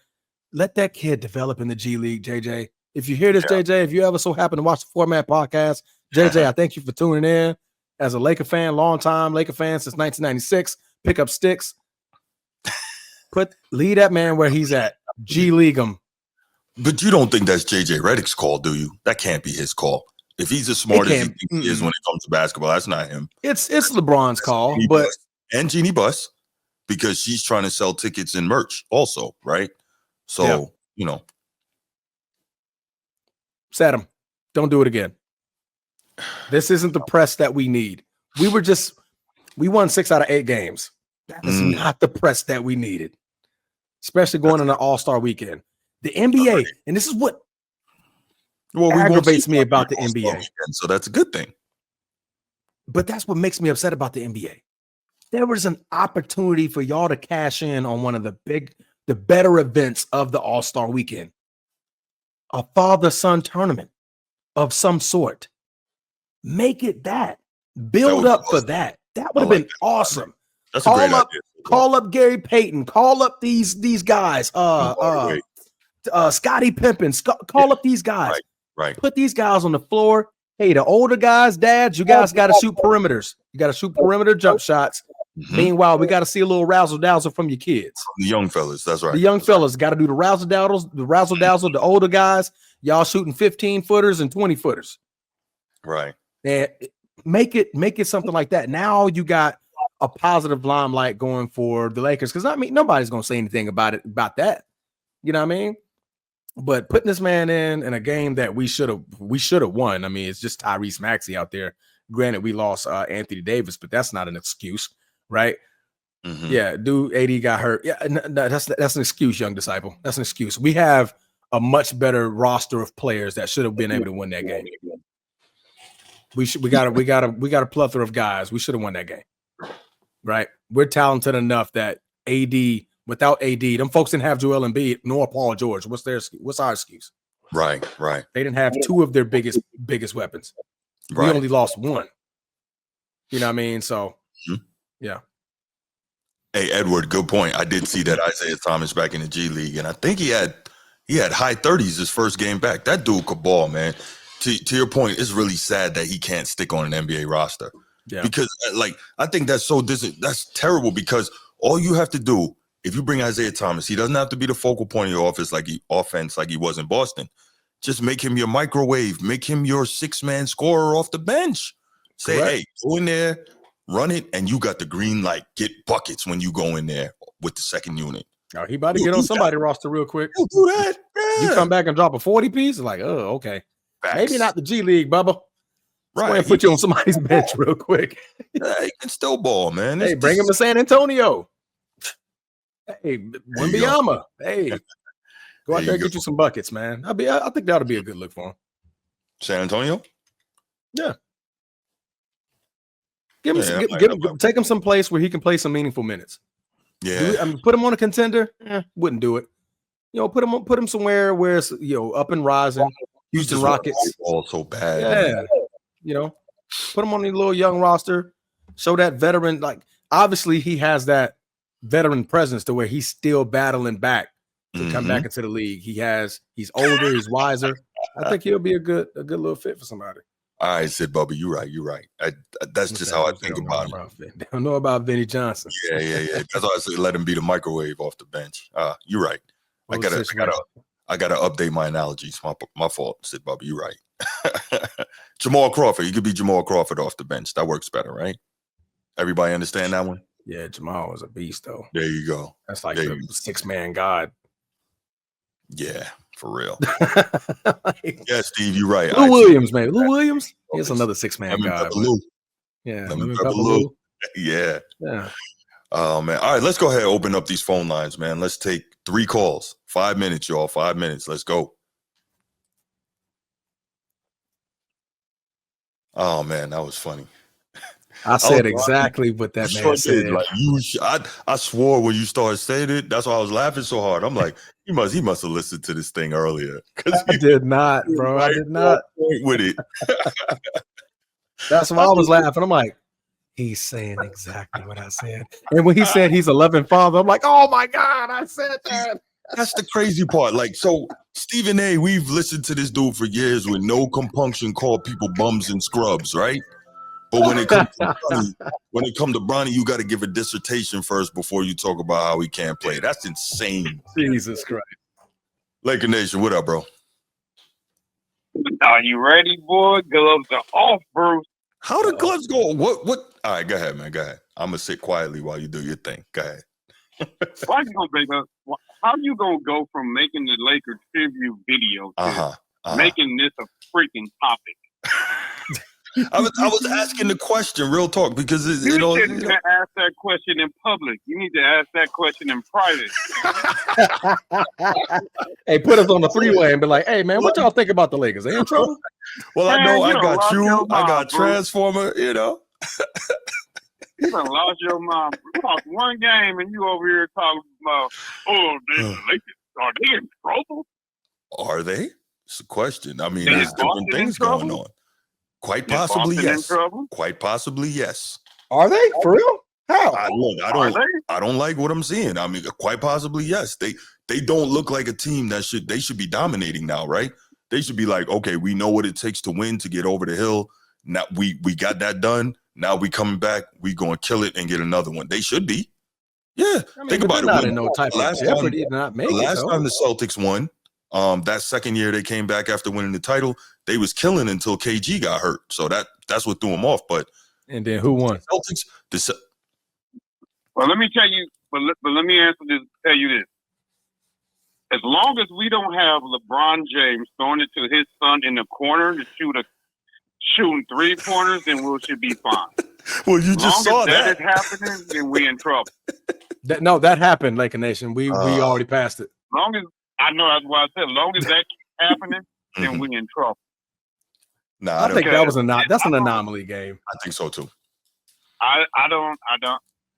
C: Let that kid develop in the G League, JJ. If you hear this, JJ, if you ever so happen to watch the Format Podcast, JJ, I thank you for tuning in. As a Laker fan, long time Laker fan since 1996, pick up sticks. Leave that man where he's at. G League him.
A: But you don't think that's JJ Redick's call, do you? That can't be his call. If he's as smart as he thinks he is when it comes to basketball, that's not him.
C: It's LeBron's call,
A: and Jeannie Buss, because she's trying to sell tickets and merch also, right? So,
C: Set him. Don't do it again. This isn't the press that we need. We won 6 out of 8 games. That is not the press that we needed, especially going on an All-Star weekend. The NBA, and this is what aggravates me about the NBA.
A: So that's a good thing.
C: But that's what makes me upset about the NBA. There was an opportunity for y'all to cash in on one of the better events of the All-Star weekend. a father-son tournament of some sort. Make it that. Build up for that. That would have been awesome.
A: That's a great idea.
C: Call up Gary Payton. Call up these guys. Scottie Pippen. Call up these guys.
A: Right.
C: Put these guys on the floor. Hey, the older guys, dads, you guys got to shoot perimeters. You got to shoot perimeter jump shots. Mm-hmm. Meanwhile, we got to see a little razzle dazzle from your kids.
A: The young fellas, that's right.
C: The young fellas got to do the razzle dazzle. The older guys, y'all shooting 15-footers and 20-footers.
A: Right.
C: And make it something like that. Now you got a positive limelight going for the Lakers, because I mean nobody's gonna say anything about that. You know what I mean? But putting this man in a game that we should have won. I mean, it's just Tyrese Maxey out there. Granted, we lost Anthony Davis, but that's not an excuse, right? Mm-hmm. Yeah, dude, AD got hurt. Yeah, no, that's an excuse, young disciple. That's an excuse. We have a much better roster of players that should have been able to win that game. We got a plethora of guys. We should have won that game, right? We're talented enough that without AD, them folks didn't have Joel Embiid nor Paul George. What's our excuse?
A: Right.
C: They didn't have two of their biggest weapons. Right. We only lost one. You know what I mean? So, yeah.
A: Hey, Edward, good point. I did see that Isaiah Thomas back in the G League, and I think he had high 30s his first game back. That dude could ball, man. To your point, it's really sad that he can't stick on an NBA roster. Yeah. Because, I think that's terrible, because all you have to do, if you bring Isaiah Thomas, he doesn't have to be the focal point of your offense like he was in Boston. Just make him your microwave. Make him your six-man scorer off the bench. Say, hey, go in there, run it, and you got the green light. Get buckets when you go in there with the second unit.
C: Oh, he about to get on somebody's roster real quick.
A: You'll do that. Yeah.
C: You come back and drop a 40 piece, like, oh, okay. Facts. Maybe not the G League, Bubba. Right. Let's put you on somebody's bench real quick.
A: He can still ball, man.
C: Hey, bring him to San Antonio. Hey, Wembanyama. Hey, go out there and get you some buckets, man. I think that'll be a good look for him.
A: San Antonio?
C: Yeah. Take him someplace where he can play some meaningful minutes.
A: Yeah.
C: Put him on a contender? Wouldn't do it. Put him somewhere where it's up and rising. Houston Rockets.
A: Also bad.
C: Yeah. Put him on a little young roster. Show that veteran, obviously he has that veteran presence to where he's still battling back to come back into the league. He's older, he's wiser. I think he'll be a good little fit for somebody.
A: All right, Sid Bubba, you're right. That's just how I think about it.
C: Don't know about Vinny Johnson.
A: Yeah. That's why I say let him be the microwave off the bench. You're right. I gotta update my analogies. My fault, Sid Bubba. You're right. Jamal Crawford. You could be Jamal Crawford off the bench. That works better, right? Everybody understand that one?
C: Yeah, Jamal was a beast, though.
A: There you go.
C: That's like the six-man god.
A: Yeah, for real. Yeah, Steve, you're right.
C: Lou Williams, man. Lou Williams? He's another six-man god. Yeah.
A: Lou. Yeah. Oh, man. All right, let's go ahead and open up these phone lines, man. Let's take 3 calls. 5 minutes, y'all. 5 minutes. Let's go. Oh, man, that was funny.
C: I said exactly what that man said.
A: I swore when you started saying it. That's why I was laughing so hard. I'm like, he must have listened to this thing earlier.
C: I did not, bro. I did not.
A: With it.
C: That's why I was laughing. I'm like, he's saying exactly what I said. And when he said he's a loving father, I'm like, oh my God, I said that.
A: That's the crazy part. So Stephen A., we've listened to this dude for years with no compunction, call people bums and scrubs, right? But when it comes to Bronny, you got to give a dissertation first before you talk about how he can't play. That's insane.
C: Jesus Christ.
A: Laker Nation, what up, bro?
D: Are you ready, boy? Gloves are off, Bruce.
A: How the gloves go? What? All right, go ahead, man. Go ahead. I'm gonna sit quietly while you do your thing. Go ahead.
D: How you gonna go from making the Lakers tribute video to making this a freaking topic?
A: I was asking the question, real talk, because
D: you shouldn't ask that question in public. You need to ask that question in private.
C: Hey, put us on the 3-way and be like, "Hey, man, what y'all think about the Lakers? They in trouble?"
A: Well, I know I got you. I got Transformer.
D: You done lost your mind. You lost one game, and you over here talking about, the Lakers, are they in trouble?
A: Are they? It's a question. I mean, there's different things going on. Quite possibly, yes. Quite possibly, yes.
C: Are they for real? How?
A: I don't like what I'm seeing. I mean, quite possibly, yes. They don't look like a team that should be dominating now, right? They should be like, okay, we know what it takes to win, to get over the hill. Now we got that done. Now we coming back. We going to kill it and get another one. They should be. Yeah.
C: I mean, think about it. Not in no type of jeopardy to not make it.
A: Last time the Celtics won, that second year they came back after winning the title, they was killing until KG got hurt. So that's what threw them off. But
C: and then who won?
A: Celtics.
D: Well, let me tell you. But let me answer this. Tell you this. As long as we don't have LeBron James throwing it to his son in the corner to shooting 3-pointers, then we should be fine.
A: Well, you just saw
D: that is happening, then we in trouble.
C: That happened, Laker Nation. We already passed it.
D: Long as I know that's why I said. Long as that keeps happening, then we in trouble.
A: Nah,
C: I think that's an anomaly game.
A: I think so too.
D: I don't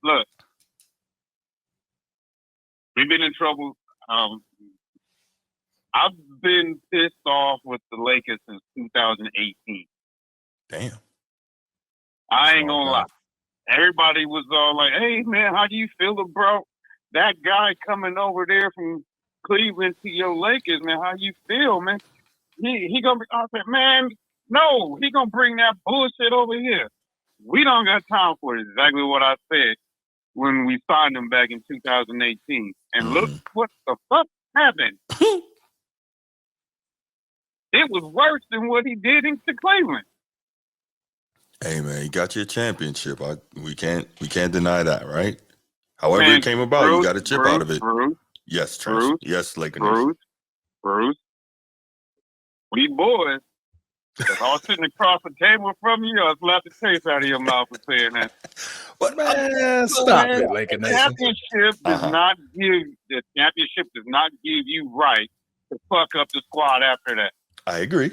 D: look. We've been in trouble. I've been pissed off with the Lakers since 2018.
A: Damn.
D: I ain't gonna lie. Everybody was all like, hey, man, how do you feel about that guy coming over there from Cleveland to your Lakers, man? How you feel, man? He gonna be, I said, man, no, he gonna bring that bullshit over here. We don't got time for it. Exactly what I said when we signed him back in 2018. And look what the fuck happened. It was worse than what he did in Cleveland.
A: Hey man, you got your championship. We can't deny that, right? However it came about, you got a chip out of it. Yes, Bruce. Yes, Laker.
D: Bruce. We boys. If I was sitting across the table from you, I was allowed to taste out of your mouth for saying that.
C: But man, stop it, Laker Nation.
D: The championship does not give you right to fuck up the squad after that.
A: I agree.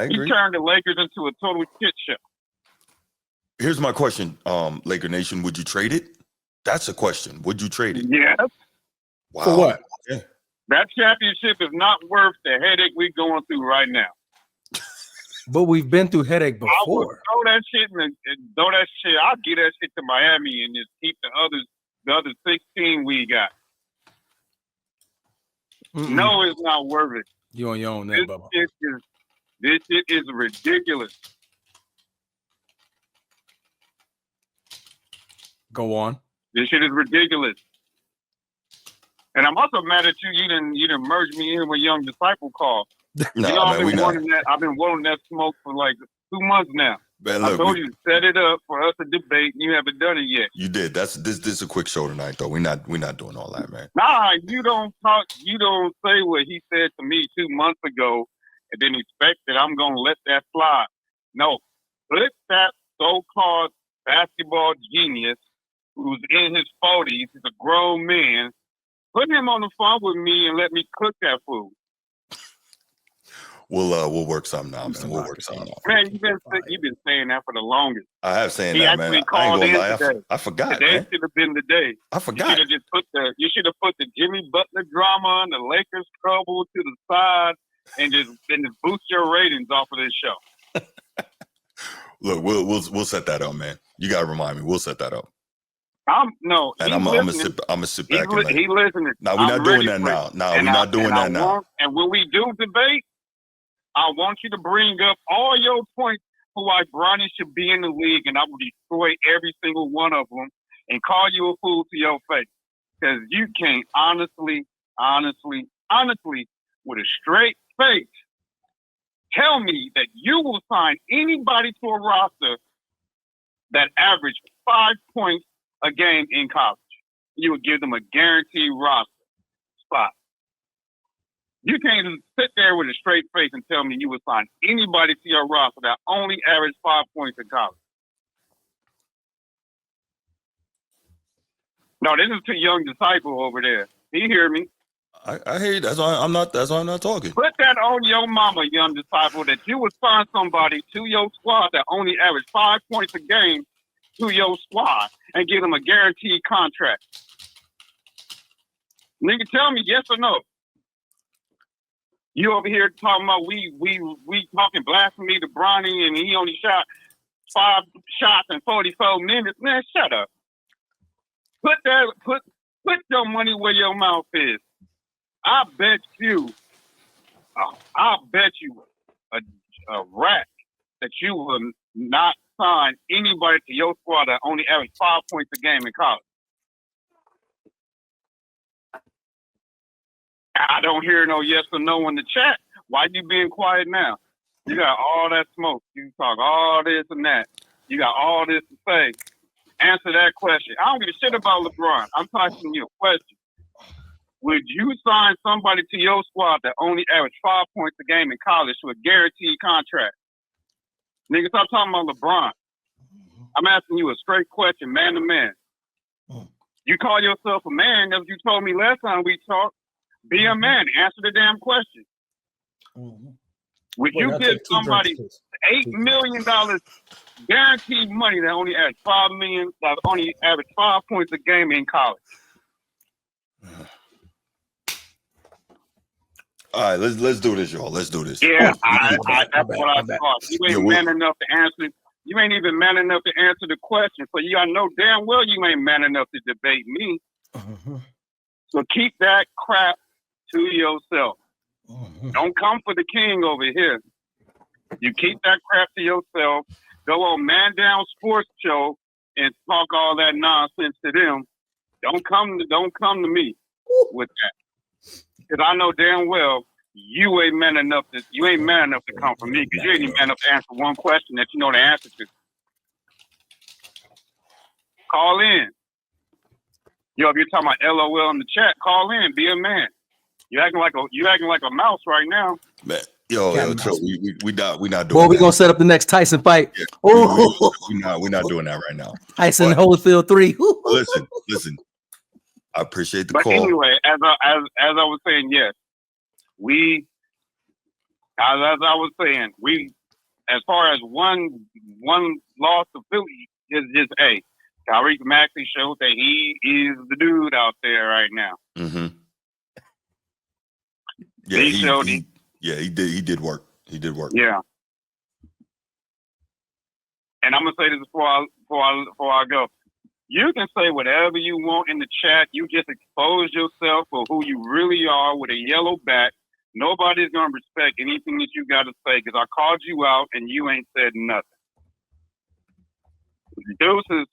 D: You turned the Lakers into a total shit show.
A: Here's my question, Laker Nation. Would you trade it? That's a question. Would you trade it?
D: Yes.
A: Wow.
C: For what?
A: Okay.
D: That championship is not worth the headache we're going through right now.
C: But we've been through headache before.
D: I would throw that shit I'll give that shit to Miami and just keep the other 16 we got. No, it's not worth it.
C: You on your own there, Bubba.
D: This shit is ridiculous.
C: Go on.
D: This shit is ridiculous. And I'm also mad at you. You didn't merge me in with Young Disciple call. I've been wanting that smoke for like 2 months now. Man, look, I told you to set it up for us to debate, and you haven't done it yet.
A: You did. This is a quick show tonight, though. We're not doing all that, man.
D: Nah, you don't talk. You don't say what he said to me 2 months ago, and then expect that I'm gonna let that slide. No, put that so-called basketball genius who's in his 40s, he's a grown man. Put him on the phone with me and let me cook that food.
A: We'll work something out, man. We'll work something out.
D: Man, you've been saying that for the longest.
A: I have saying that, man. I ain't gonna lie. I forgot.
D: Today should have been the day.
A: I forgot.
D: You should have put the Jimmy Butler drama and the Lakers trouble to the side and just boost your ratings off of this show.
A: Look, we'll set that up, man. You gotta remind me. We'll set that up. I'm gonna sit back.
D: He listening.
A: No, we're not doing that now. No, we're not doing that now.
D: And when we do debate, I want you to bring up all your points for why Bronny should be in the league, and I will destroy every single one of them and call you a fool to your face. Because you can't honestly, with a straight face, tell me that you will sign anybody to a roster that averaged 5 points a game in college. You would give them a guaranteed roster spot. You can't just sit there with a straight face and tell me you would sign anybody to your roster that only averaged 5 points in college. No, this is too Young Disciple over there. He hear me.
A: I hear you. That's why I'm not talking.
D: Put that on your mama, Young Disciple, that you would sign somebody to your squad that only averaged 5 points a game to your squad and give them a guaranteed contract. Nigga, tell me yes or no. You over here talking about we talking blasphemy to Bronny and he only shot 5 shots in 44 minutes. Man, shut up. Put your money where your mouth is. I bet you a rat that you will not sign anybody to your squad that only average 5 points a game in college. I don't hear no yes or no in the chat. Why you being quiet now? You got all that smoke. You talk all this and that. You got all this to say. Answer that question. I don't give a shit about LeBron. I'm asking you a question. Would you sign somebody to your squad that only average 5 points a game in college to a guaranteed contract? Nigga, stop talking about LeBron. I'm asking you a straight question, man to man. You call yourself a man, as you told me last time we talked. Be a man. Answer the damn question. Would you give somebody $8 million guaranteed money that only average $5 million, that only average 5 points a game in college?
A: All right, let's do this, y'all. Let's do this.
D: Yeah, that's what I thought. You ain't man enough to answer. You ain't even man enough to answer the question. So you gotta know damn well you ain't man enough to debate me. So keep that crap to yourself. Don't come for the king over here. You keep that crap to yourself. Go on Man Down Sports Show and talk all that nonsense to them. Don't come to me with that. Because I know damn well you ain't man enough to come from me, because you ain't even man enough to answer one question that you know the answer to. Call in. Yo, if you're talking about LOL in the chat, call in. Be a man. You acting like a mouse right now.
A: Man, yo, so we not doing.
C: Well, we gonna set up the next Tyson fight.
A: Yeah, we're not doing that right now.
C: Tyson Holyfield 3.
A: Listen. I appreciate the
D: but
A: call.
D: Anyway, as I was saying, yes, as far as one loss to Philly is just Tyreek Maxey showed that he is the dude out there right now.
A: Yeah, he did work. He did work.
D: Yeah. And I'm gonna say this before I go. You can say whatever you want in the chat. You just expose yourself for who you really are with a yellow bat. Nobody's going to respect anything that you got to say because I called you out and you ain't said nothing. Deuces,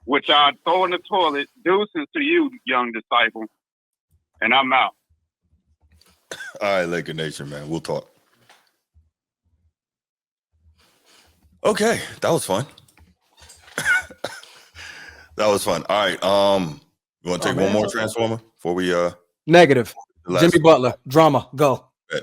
D: which I throw in the toilet, deuces to you, young disciple. And I'm out.
A: All right, Laker Nation, man. We'll talk. Okay, that was fun. That was fun. All right. You want to take one more Transformer before we
C: Negative. Jimmy Butler. Drama. Go.